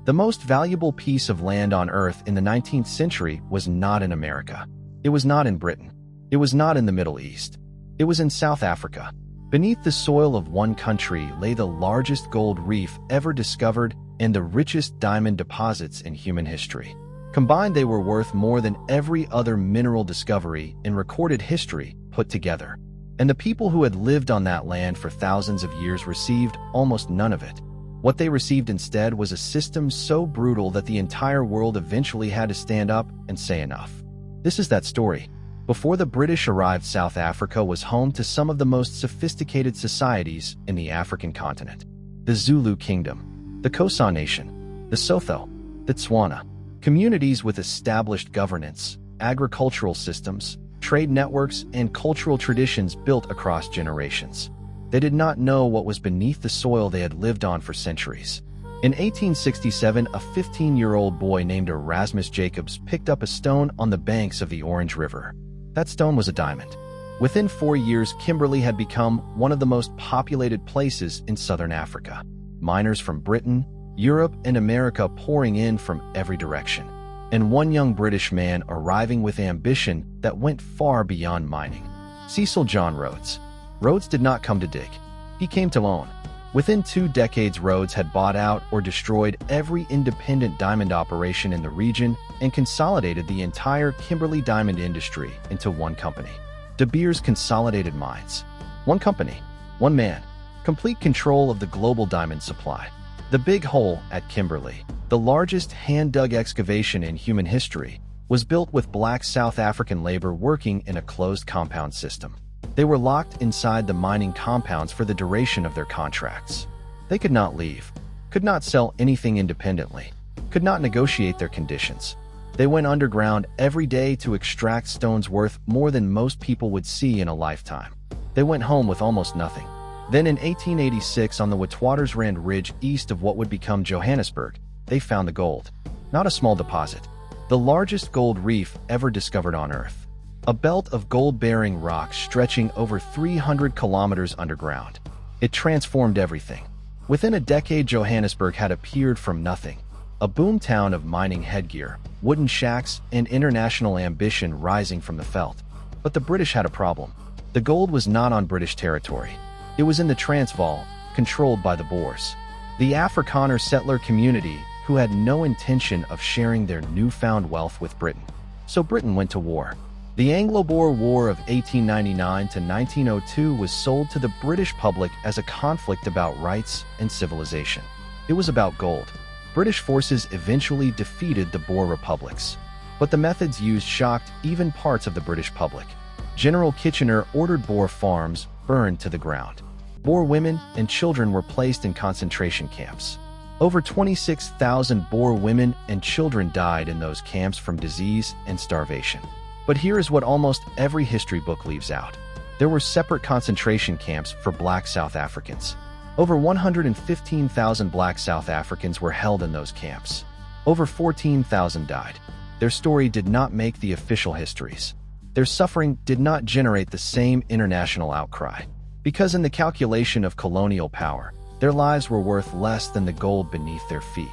The most valuable piece of land on Earth in the 19th century was not in America. It was not in Britain. It was not in the Middle East. It was in South Africa. Beneath the soil of one country lay the largest gold reef ever discovered and the richest diamond deposits in human history. Combined, they were worth more than every other mineral discovery in recorded history put together. And the people who had lived on that land for thousands of years received almost none of it. What they received instead was a system so brutal that the entire world eventually had to stand up and say enough. This is that story. Before the British arrived, South Africa was home to some of the most sophisticated societies in the African continent. The Zulu Kingdom, the Xhosa Nation, the Sotho, the Tswana. Communities with established governance, agricultural systems, trade networks, and cultural traditions built across generations. They did not know what was beneath the soil they had lived on for centuries. In 1867, a 15-year-old boy named Erasmus Jacobs picked up a stone on the banks of the Orange River. That stone was a diamond. Within 4 years, Kimberley had become one of the most populated places in southern Africa. Miners from Britain, Europe, and America pouring in from every direction. And one young British man arriving with ambition that went far beyond mining. Cecil John Rhodes. Rhodes did not come to dig. He came to own. Within 2 decades, Rhodes had bought out or destroyed every independent diamond operation in the region and consolidated the entire Kimberley diamond industry into one company. De Beers Consolidated Mines. One company, one man, complete control of the global diamond supply. The Big Hole at Kimberley, the largest hand-dug excavation in human history, was built with black South African labor working in a closed compound system. They were locked inside the mining compounds for the duration of their contracts. They could not leave, could not sell anything independently, could not negotiate their conditions. They went underground every day to extract stones worth more than most people would see in a lifetime. They went home with almost nothing. Then in 1886, on the Witwatersrand Ridge east of what would become Johannesburg, they found the gold. Not a small deposit. The largest gold reef ever discovered on Earth. A belt of gold-bearing rocks stretching over 300 kilometers underground. It transformed everything. Within a decade, Johannesburg had appeared from nothing. A boomtown of mining headgear, wooden shacks, and international ambition rising from the veldt. But the British had a problem. The gold was not on British territory. It was in the Transvaal, controlled by the Boers, the Afrikaner settler community who had no intention of sharing their newfound wealth with Britain. So Britain went to war. The Anglo-Boer War of 1899 to 1902 was sold to the British public as a conflict about rights and civilization. It was about gold. British forces eventually defeated the Boer republics. But the methods used shocked even parts of the British public. General Kitchener ordered Boer farms burned to the ground. Boer women and children were placed in concentration camps. Over 26,000 Boer women and children died in those camps from disease and starvation. But here is what almost every history book leaves out. There were separate concentration camps for black South Africans. Over 115,000 black South Africans were held in those camps. Over 14,000 died. Their story did not make the official histories. Their suffering did not generate the same international outcry. Because in the calculation of colonial power, their lives were worth less than the gold beneath their feet.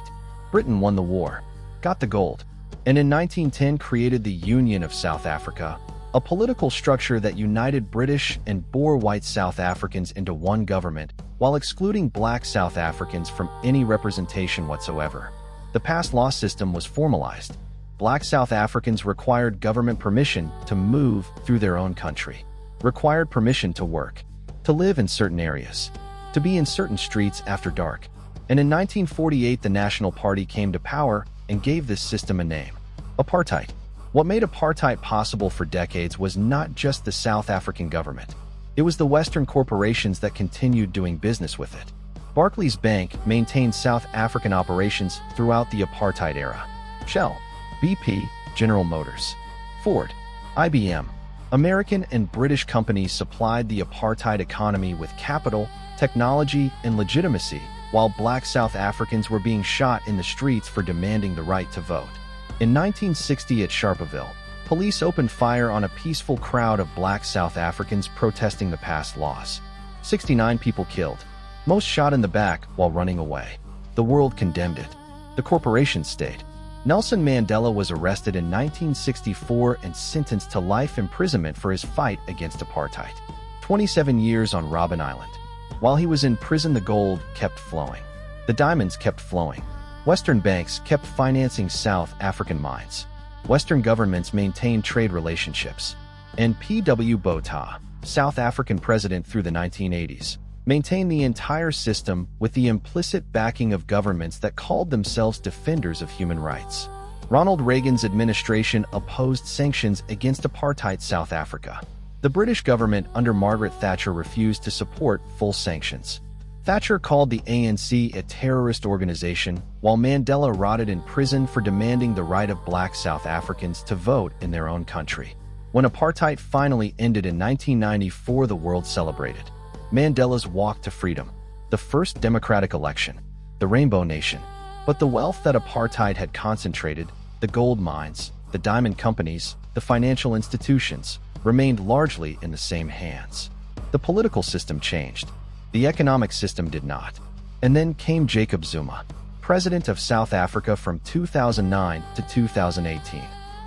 Britain won the war, got the gold, and in 1910 created the Union of South Africa, a political structure that united British and Boer white South Africans into one government while excluding black South Africans from any representation whatsoever. The pass law system was formalized. Black South Africans required government permission to move through their own country, required permission to work, to live in certain areas, to be in certain streets after dark. And in 1948, the National Party came to power and gave this system a name: apartheid. What made apartheid possible for decades was not just the South African government. It was the Western corporations that continued doing business with it. Barclays Bank maintained South African operations throughout the apartheid era. Shell, BP, General Motors, Ford, IBM, American and British companies supplied the apartheid economy with capital, technology, and legitimacy, while black South Africans were being shot in the streets for demanding the right to vote. In 1960 at Sharpeville, police opened fire on a peaceful crowd of black South Africans protesting the passed laws. 69 people killed, most shot in the back while running away. The world condemned it. The corporation state. Nelson Mandela was arrested in 1964 and sentenced to life imprisonment for his fight against apartheid. 27 years on Robben Island. While he was in prison, the gold kept flowing. The diamonds kept flowing. Western banks kept financing South African mines. Western governments maintained trade relationships. And P.W. Botha, South African president through the 1980s, maintained the entire system with the implicit backing of governments that called themselves defenders of human rights. Ronald Reagan's administration opposed sanctions against apartheid South Africa. The British government under Margaret Thatcher refused to support full sanctions. Thatcher called the ANC a terrorist organization, while Mandela rotted in prison for demanding the right of black South Africans to vote in their own country. When apartheid finally ended in 1994, the world celebrated Mandela's walk to freedom, the first democratic election, the Rainbow Nation. But the wealth that apartheid had concentrated, the gold mines, the diamond companies, the financial institutions, remained largely in the same hands. The political system changed. The economic system did not. And then came Jacob Zuma, president of South Africa from 2009 to 2018.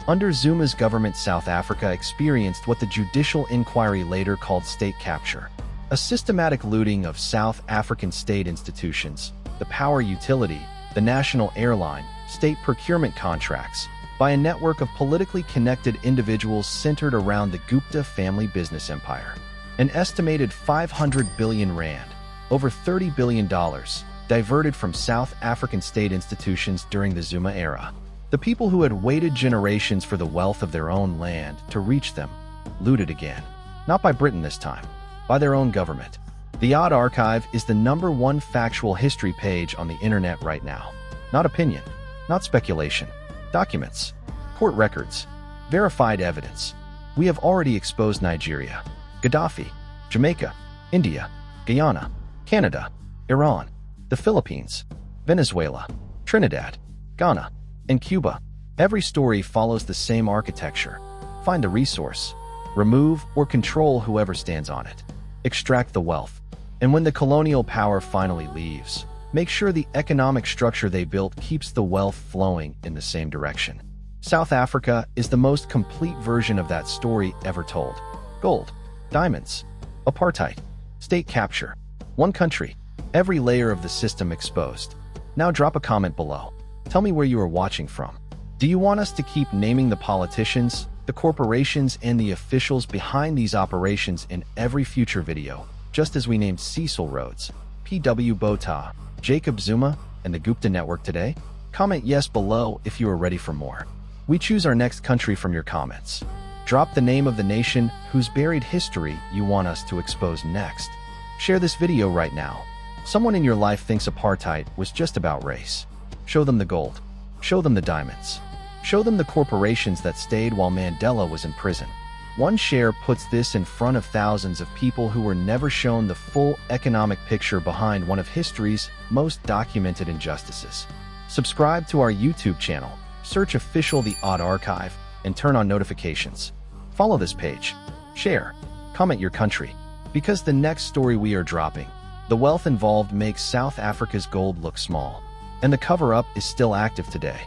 Under Zuma's government, South Africa experienced what the judicial inquiry later called state capture, a systematic looting of South African state institutions, the power utility, the national airline, state procurement contracts, by a network of politically connected individuals centered around the Gupta family business empire. An estimated 500 billion rand, over $30 billion, diverted from South African state institutions during the Zuma era. The people who had waited generations for the wealth of their own land to reach them, looted again. Not by Britain this time, by their own government. The Odd Archive is the #1 factual history page on the internet right now. Not opinion, not speculation. Documents, court records, verified evidence. We have already exposed Nigeria, Gaddafi, Jamaica, India, Guyana, Canada, Iran, the Philippines, Venezuela, Trinidad, Ghana, and Cuba. Every story follows the same architecture. Find the resource, remove or control whoever stands on it, extract the wealth, and when the colonial power finally leaves, make sure the economic structure they built keeps the wealth flowing in the same direction. South Africa is the most complete version of that story ever told. Gold, diamonds, apartheid, state capture, one country, every layer of the system exposed. Now drop a comment below. Tell me where you are watching from. Do you want us to keep naming the politicians, the corporations, and the officials behind these operations in every future video, just as we named Cecil Rhodes, P.W. Botha, Jacob Zuma, and the Gupta network today? Comment yes below if you are ready for more. We choose our next country from your comments. Drop the name of the nation whose buried history you want us to expose next. Share this video right now. Someone in your life thinks apartheid was just about race. Show them the gold. Show them the diamonds. Show them the corporations that stayed while Mandela was in prison. One share puts this in front of thousands of people who were never shown the full economic picture behind one of history's most documented injustices. Subscribe to our YouTube channel, search official The Odd Archive, and turn on notifications. Follow this page. Share. Comment your country. Because the next story we are dropping, the wealth involved makes South Africa's gold look small. And the cover-up is still active today.